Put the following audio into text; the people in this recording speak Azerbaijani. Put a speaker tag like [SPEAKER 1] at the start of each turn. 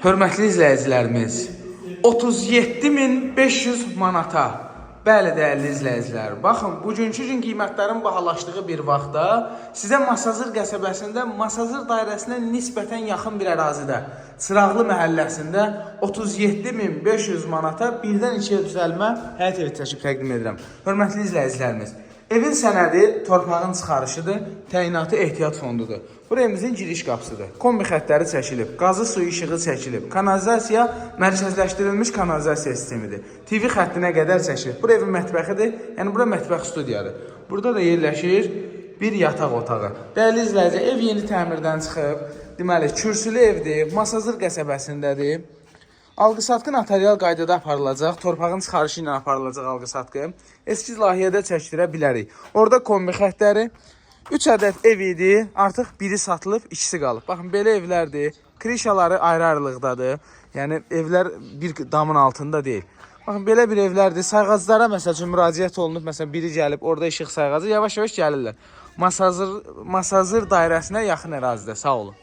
[SPEAKER 1] Hörmətli izləyicilərimiz, 37.500 manata. Bəli, dəyərli izləyicilər, baxın, bugünkü gün qiymətlərin bahalaşdığı bir vaxtda sizə Masazır qəsəbəsində, Masazır dairəsinə nisbətən yaxın bir ərazidə, Çıraqlı məhəlləsində 37.500 manata birdən ikiyə düzəlmə həyat evi çəkib təqdim edirəm. Hörmətli izləyicilərimiz, evin sənədi torpağın çıxarışıdır, təyinatı ehtiyat fondudur. Bu evimizin giriş qapısıdır. Kombi xəttləri çəkilib, qazı suyu işığı çəkilib, kanalizasiya mərkəzləşdirilmiş kanalizasiya sistemidir. TV xəttinə qədər çəkilib. Bu evin mətbəxidir, yəni bura mətbəx studiyadır. Burada da yerləşir bir yataq otağı. Dəyərli izləyici, ev yeni təmirdən çıxıb, deməli, kürsülü evdir, Masazır qəsəbəsindədir. Alqı-satqı notarial qaydada aparılacaq, torpağın çıxarışı ilə aparılacaq alqı-satqı. Eskiz layihədə çəkdirə bilərik. Orada kombi xəttləri, 3 ədəd ev idi, artıq biri satılıb, ikisi qalıb. Baxın, belə evlərdir, krişaları ayrı-ayrılıqdadır. Yəni, evlər bir damın altında deyil. Baxın, belə bir evlərdir, sayğaclara məsəl üçün müraciət olunub, məsələn, biri gəlib, orada işıq sayğacı, yavaş-yavaş gəlirlər. Masazır dairəsinə yaxın ərazidə, sağ olun.